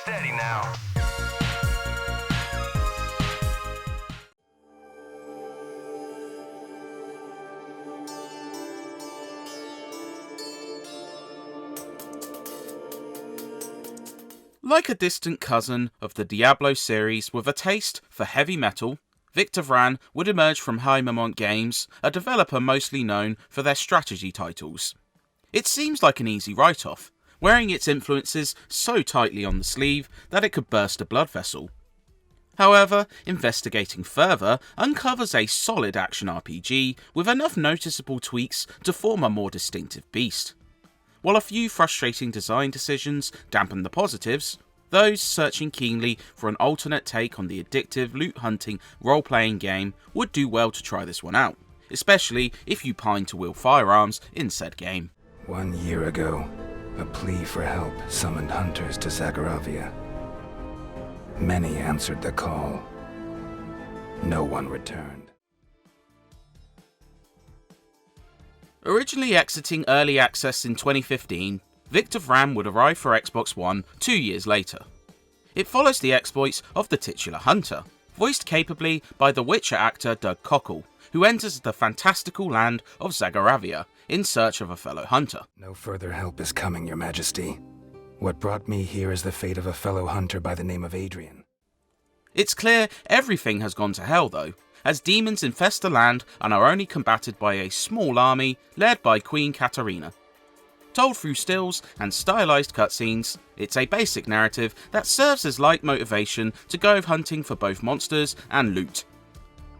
Steady now. Like a distant cousin of the Diablo series with a taste for heavy metal, Victor Vran would emerge from Haemimont Games, a developer mostly known for their strategy titles. It seems like an easy write-off, wearing its influences so tightly on the sleeve that it could burst a blood vessel. However, investigating further uncovers a solid action RPG with enough noticeable tweaks to form a more distinctive beast. While a few frustrating design decisions dampen the positives, those searching keenly for an alternate take on the addictive loot-hunting role-playing game would do well to try this one out, especially if you pine to wield firearms in said game. 1 year ago, a plea for help summoned hunters to Zagaravia. Many answered the call. No one returned. Originally exiting early access in 2015, Victor Vran would arrive for Xbox One 2 years later. It follows the exploits of the titular hunter, voiced capably by the Witcher actor Doug Cockle, who enters the fantastical land of Zagaravia in search of a fellow hunter. No further help is coming, Your Majesty. What brought me here is the fate of a fellow hunter by the name of Adrian. It's clear everything has gone to hell though, as demons infest the land and are only combated by a small army led by Queen Katarina. Told through stills and stylized cutscenes, it's a basic narrative that serves as light motivation to go hunting for both monsters and loot.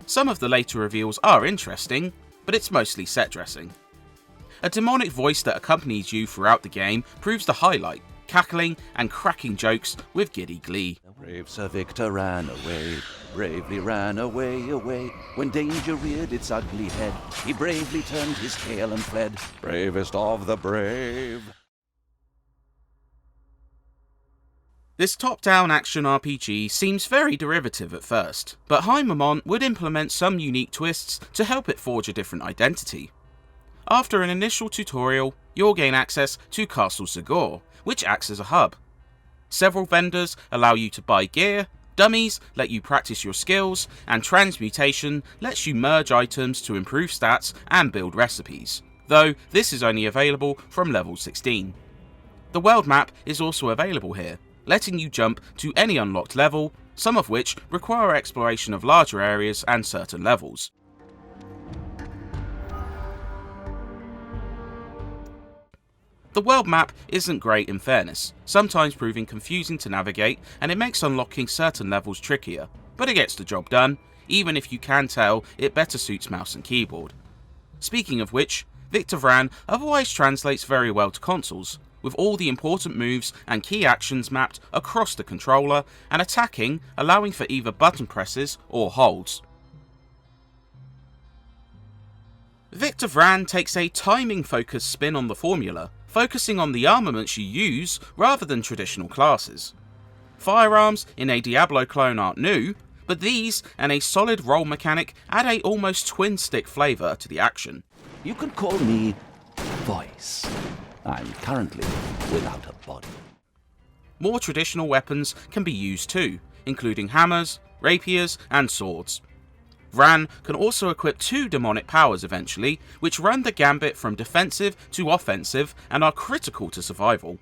Some of the later reveals are interesting, but it's mostly set dressing. A demonic voice that accompanies you throughout the game proves the highlight, cackling and cracking jokes with giddy glee. Brave Sir Victor ran away, bravely ran away, away. When danger reared its ugly head, he bravely turned his tail and fled. Bravest of the brave. This top-down action RPG seems very derivative at first, but Haemimont would implement some unique twists to help it forge a different identity. After an initial tutorial, you'll gain access to Castle Zagor, which acts as a hub. Several vendors allow you to buy gear, dummies let you practice your skills, and transmutation lets you merge items to improve stats and build recipes, though this is only available from level 16. The world map is also available here, letting you jump to any unlocked level, some of which require exploration of larger areas and certain levels. The world map isn't great in fairness, sometimes proving confusing to navigate, and it makes unlocking certain levels trickier, but it gets the job done, even if you can tell it better suits mouse and keyboard. Speaking of which, Victor Vran otherwise translates very well to consoles, with all the important moves and key actions mapped across the controller, and attacking allowing for either button presses or holds. Victor Vran takes a timing-focused spin on the formula, focusing on the armaments you use rather than traditional classes. Firearms in a Diablo clone aren't new, but these and a solid roll mechanic add a almost twin-stick flavour to the action. You can call me Voice. I'm currently without a body. More traditional weapons can be used too, including hammers, rapiers, and swords. Vran can also equip 2 demonic powers eventually, which run the gambit from defensive to offensive and are critical to survival.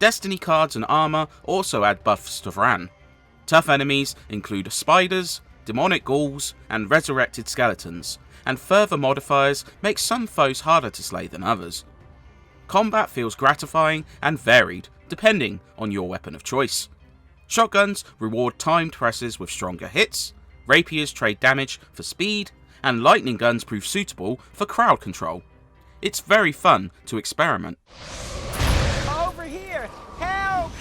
Destiny cards and armour also add buffs to Vran. Tough enemies include spiders, demonic ghouls, and resurrected skeletons, and further modifiers make some foes harder to slay than others. Combat feels gratifying and varied, depending on your weapon of choice. Shotguns reward timed presses with stronger hits, rapiers trade damage for speed, and lightning guns prove suitable for crowd control. It's very fun to experiment. Over here! Help!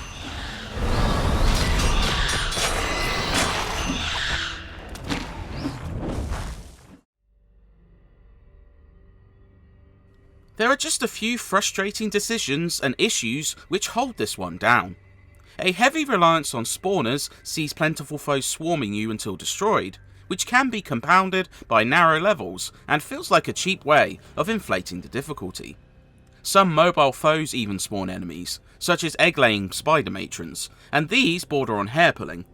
There are just a few frustrating decisions and issues which hold this one down. A heavy reliance on spawners sees plentiful foes swarming you until destroyed, which can be compounded by narrow levels and feels like a cheap way of inflating the difficulty. Some mobile foes even spawn enemies, such as egg-laying spider matrons, and these border on hair-pulling.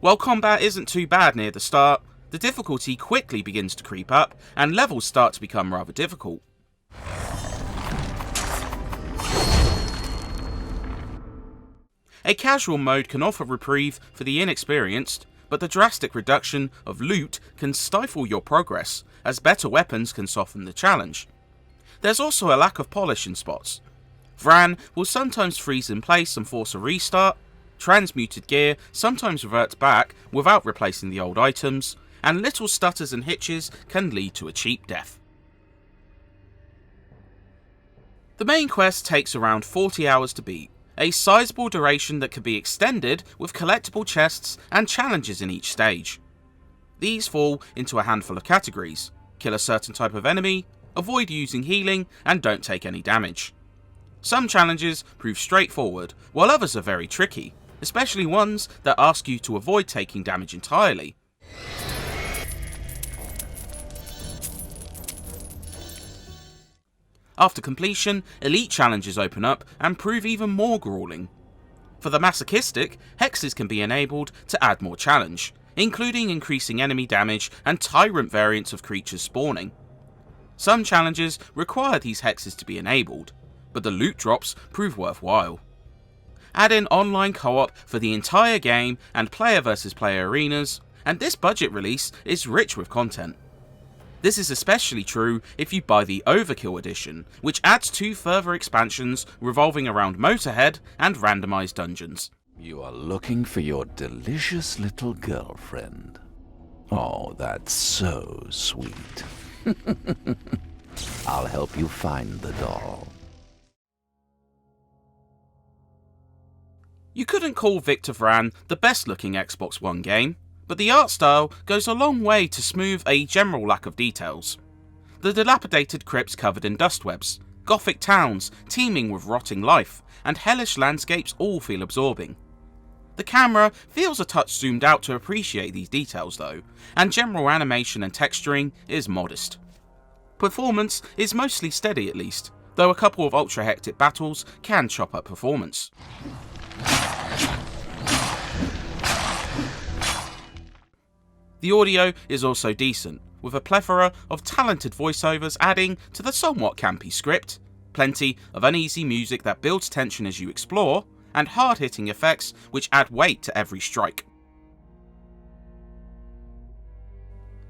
While combat isn't too bad near the start, the difficulty quickly begins to creep up, and levels start to become rather difficult. A casual mode can offer reprieve for the inexperienced, but the drastic reduction of loot can stifle your progress, as better weapons can soften the challenge. There's also a lack of polish in spots. Vran will sometimes freeze in place and force a restart, transmuted gear sometimes reverts back without replacing the old items, and little stutters and hitches can lead to a cheap death. The main quest takes around 40 hours to beat, a sizable duration that can be extended with collectible chests and challenges in each stage. These fall into a handful of categories: kill a certain type of enemy, avoid using healing, and don't take any damage. Some challenges prove straightforward, while others are very tricky, especially ones that ask you to avoid taking damage entirely. After completion, elite challenges open up and prove even more grueling. For the masochistic, hexes can be enabled to add more challenge, including increasing enemy damage and tyrant variants of creatures spawning. Some challenges require these hexes to be enabled, but the loot drops prove worthwhile. Add in online co-op for the entire game and player versus player arenas, and this budget release is rich with content. This is especially true if you buy the Overkill edition, which adds 2 further expansions revolving around Motorhead and randomized dungeons. You are looking for your delicious little girlfriend. Oh, that's so sweet. I'll help you find the doll. You couldn't call Victor Vran the best looking Xbox One game, but the art style goes a long way to smooth a general lack of details. The dilapidated crypts covered in dust webs, gothic towns teeming with rotting life, and hellish landscapes all feel absorbing. The camera feels a touch zoomed out to appreciate these details though, and general animation and texturing is modest. Performance is mostly steady at least, though a couple of ultra hectic battles can chop up performance. The audio is also decent, with a plethora of talented voiceovers adding to the somewhat campy script, plenty of uneasy music that builds tension as you explore, and hard-hitting effects which add weight to every strike.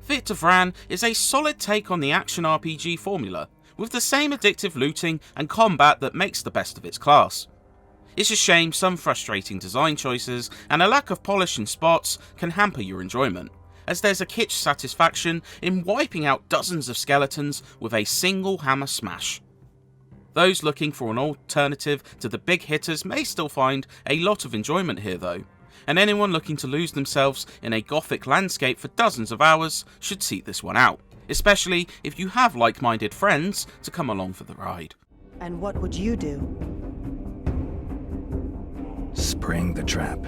Victor Vran is a solid take on the action RPG formula, with the same addictive looting and combat that makes the best of its class. It's a shame some frustrating design choices and a lack of polish in spots can hamper your enjoyment, as there's a kitsch satisfaction in wiping out dozens of skeletons with a single hammer smash. Those looking for an alternative to the big hitters may still find a lot of enjoyment here though, and anyone looking to lose themselves in a gothic landscape for dozens of hours should seek this one out, especially if you have like-minded friends to come along for the ride. And what would you do? Spring the trap.